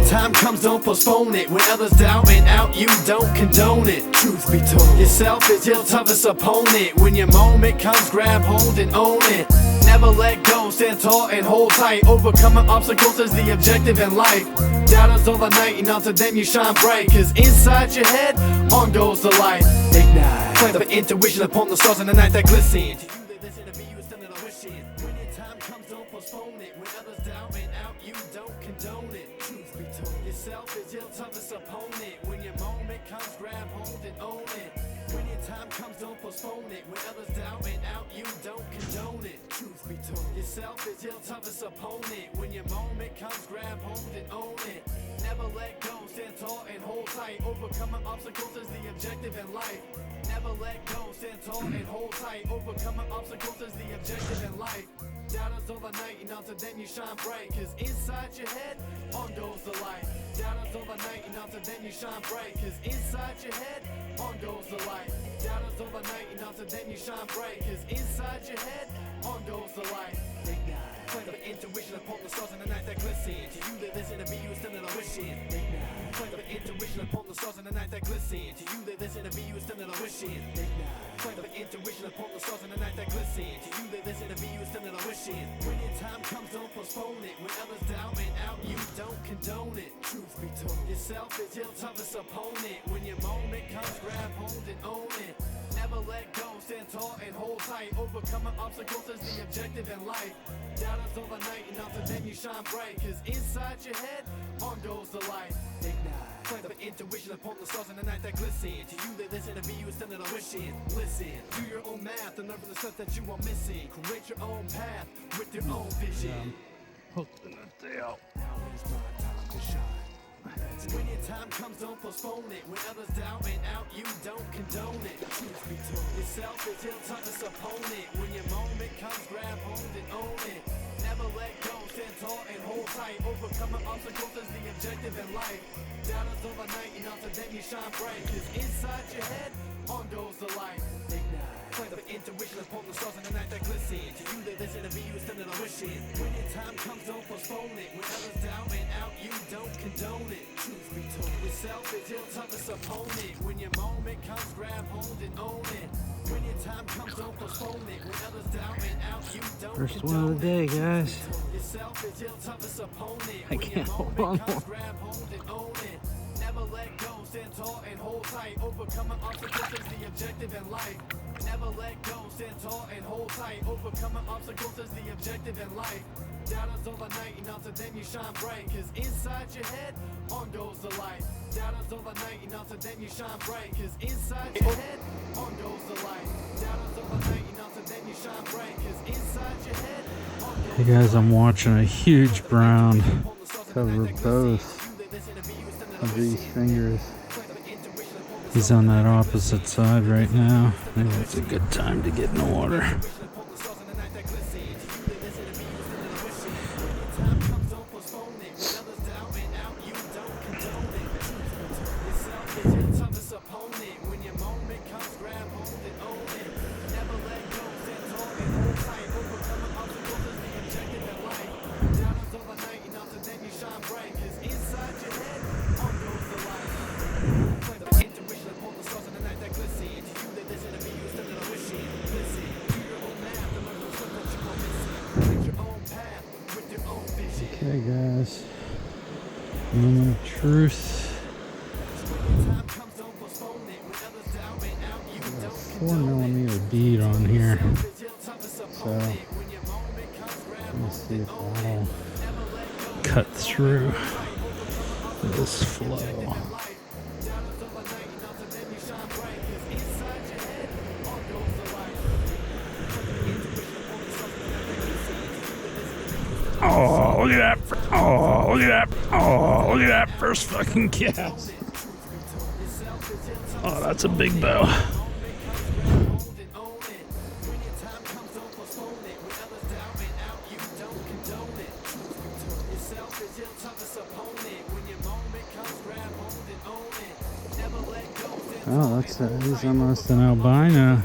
your time comes, don't postpone it. When others down and out, you don't condone it. Truth be told, yourself is your toughest opponent. When your moment comes, grab hold and own it. Never let go, stand tall and hold tight. Overcoming obstacles is the objective in life. Doubters all the night, and unto them you shine bright. Cause inside your head, on goes the light. Ignite, play the intuition upon the stars in the night that glisten. To you that listen to me, you stand in a wishing. When your time comes, don't postpone it. When others down and out, you don't condone it. Truth be told, yourself is your toughest opponent. When your moment comes, grab hold and own it. When your time comes, don't postpone it. When others down and out, you don't condone it. Truth be told, yourself is your toughest opponent. When your moment comes, grab hold and own it. Never let go, stand tall and hold tight. Overcoming obstacles is the objective in life. Never let go, stand tall and hold tight. Overcoming obstacles is the objective in life. Doubters all the night, and unto them you shine bright. Cause inside your head, on goes the light. Doubters all the night, and unto them you shine bright. Cause inside your head, on goes the light. Doubters all the night, and unto them you shine bright. Cause inside your head, on goes the light. Ignite, play the intuition upon the stars in the night that glisten. To you that listen to me, you stand in a wishing. Ignite, play the intuition upon the stars in the night that glisten. To you that listen to me, you stand in a wishing. Ignite, play the intuition upon the stars in the night that glisten. To you that listen to me, you stand in a wishing. When your time comes, don't postpone it. When others down and out, you don't condone it. Truth be told, yourself is your toughest opponent. When your moment comes, grab hold and own it. Never let go, stand tall and hold tight. Overcoming obstacles is the objective in life. Doubters all the night, and unto them you shine bright. Cause inside your head, on goes the light. Ignite, play the intuition upon the stars in the night that glisten. To you that listen to me, you stand in a wishing. Listen, do your own math and learn from the stuff that you are missing. Create your own path with your own vision. Hooking it there. Now is my time to shine. When your time comes, don't postpone it. When others down and out, you don't condone it. Truth be told, yourself is your toughest opponent. When your moment comes, grab hold and own it. Never let go, stand tall and hold tight. Overcoming obstacles is the objective in life. Doubters all the night, and unto them you shine bright. Cause inside your head, on goes the light. Ignite, play the intuition upon the stars in the night that glisten. To you that listen to me, you stand in a wishing. When your time comes, don't postpone it. When others down and out, you don't condone it. Truth be told, yourself is your toughest opponent. When your moment comes, grab hold and own it. When your time comes, don't postpone it. When others down and out, you don't First condone one of the day, guys. yourself is your toughest opponent. I When can't your hold moment on comes, grab hold and own it. Never let go, stand tall and hold tight. Overcoming obstacles is the objective in life. Never let go, stand tall and hold tight. Overcoming obstacles is the objective in life. Doubters all the night, and unto them you shine bright. Cause inside your head, on goes the light. Doubters all the night, and unto them you shine bright. Cause inside your head, on goes the light. Doubters all the night, and unto them you shine bright. Cause inside your head, on goes the light. Hey guys, I'm watching a huge brown cover both of these fingers. He's on that opposite side right now. Maybe it's a good time to get in the water. Okay guys, moment of truth. 4mm bead on here, so let me see if that'll cut through this flow. Oh, look at that. Oh, look at that. Oh, look at that first fucking cast. Oh, that's a big bow. Oh, he's almost an albino.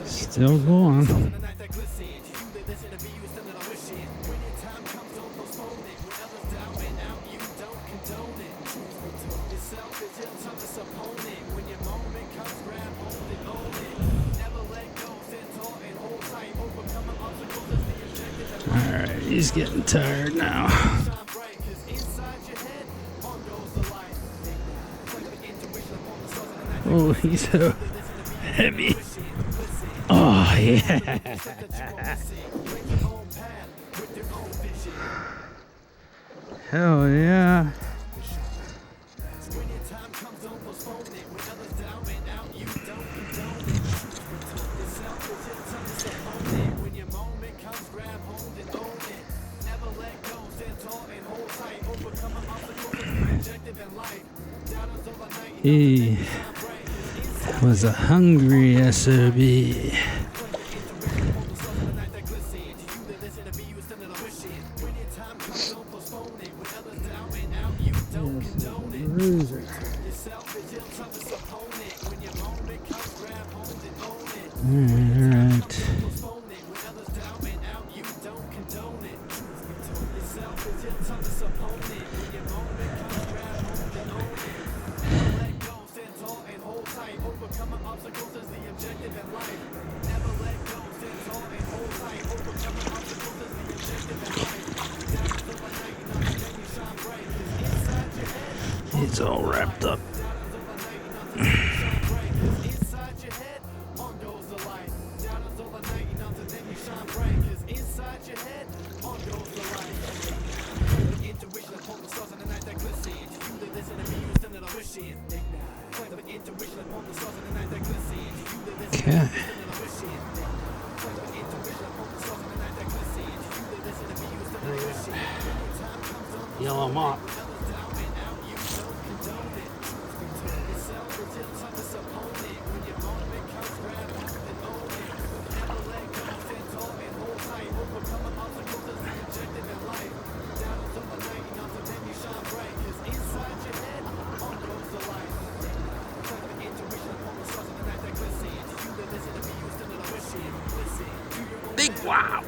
Still going. Alright, he's getting tired now. Oh, he's so heavy. Oh, yeah. Hell yeah. He was a hungry SOB. Bruiser. Alright. It's all wrapped up. Okay. Yell them up. Big wow.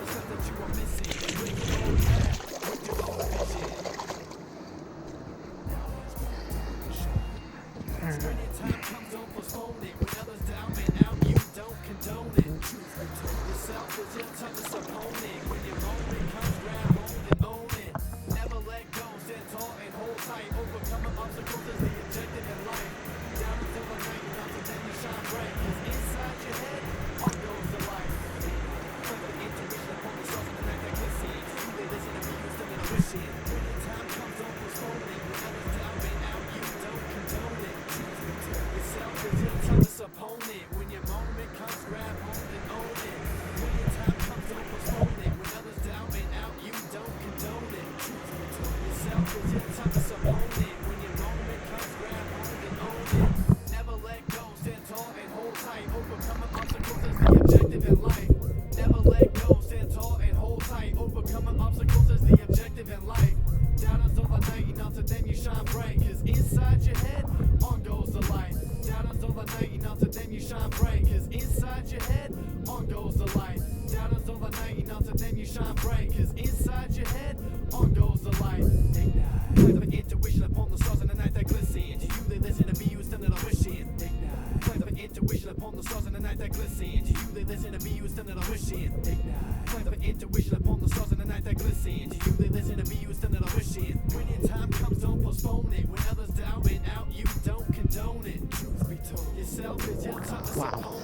Wow.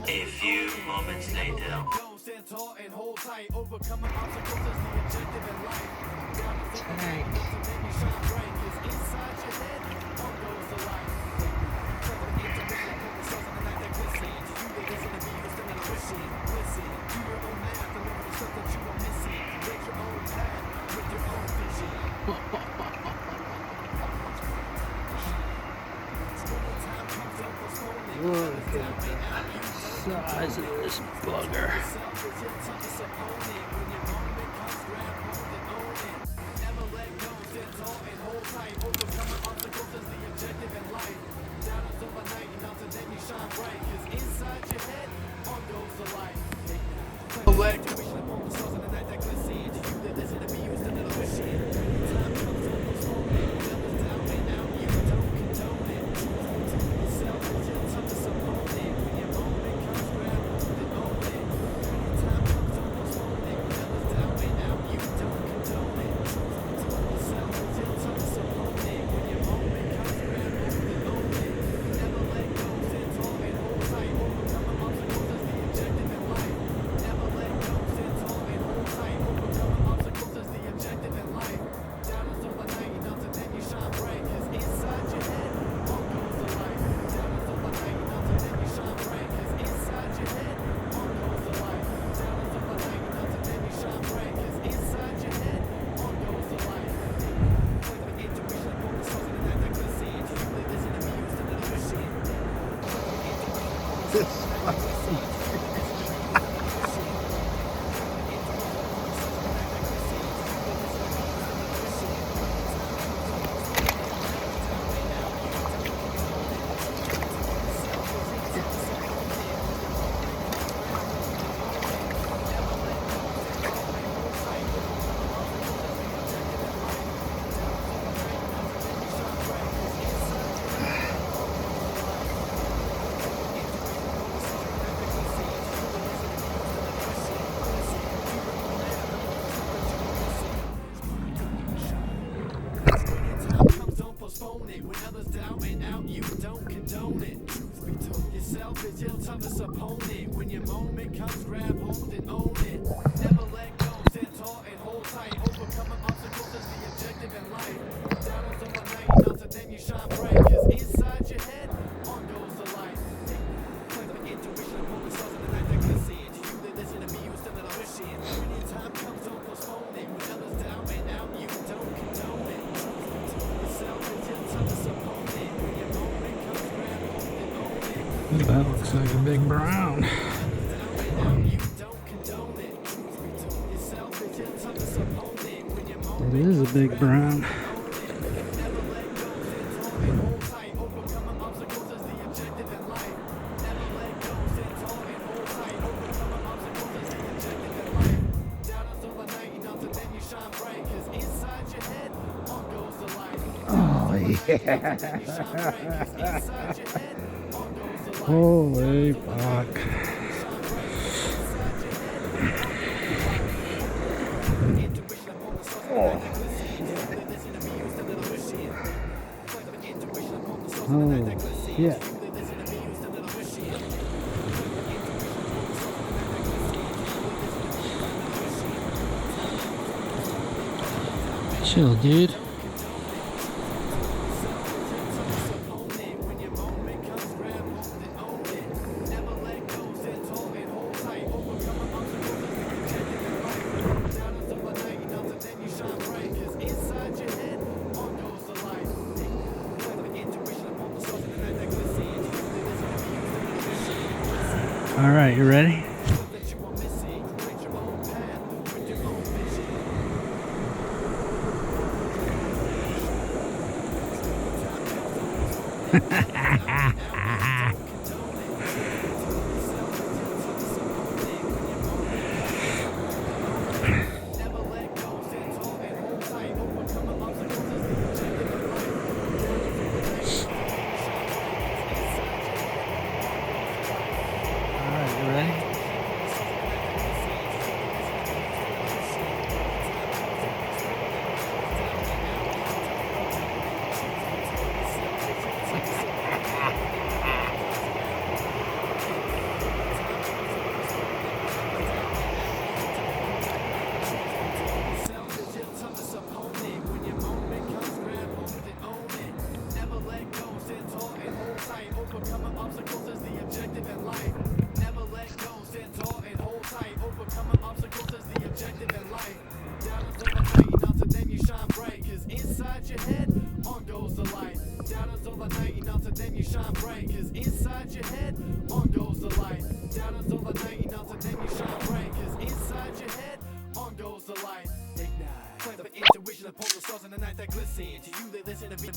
A few moments later. Look at the size of this bugger. let when others down and out, you don't condone it. Truth be told, yourself is your toughest opponent. When your moment comes, grab hold and own it. Never let go, stand tall and hold tight. Overcoming obstacles is the objective in life. Doubters overnight, not to them you shine bright. Cause inside your head, on goes the light. Play the intuition upon the stars in the night that glisten. To you they listen to me, you still in a mission. When your time comes, don't postpone it. When others down and out, you don't condone it. That looks like a big brown. It is a big brown. Oh yeah. Holy fuck. Oh. Oh shit. Chill, dude. All right, you ready? Overcoming obstacles is the objective in life. Never let go, stand tall and hold tight. Overcoming obstacles is the objective in life. Doubters overnight, not to them you shine bright. Cause inside your head, on goes the light. Doubters overnight, not to them you shine bright. Cause inside your head, on goes the light. Doubters overnight, not to them you shine bright. Cause inside your head, on goes the light. Ignite. Play the intuition upon the stars in the night that glisten. To you they listen to me.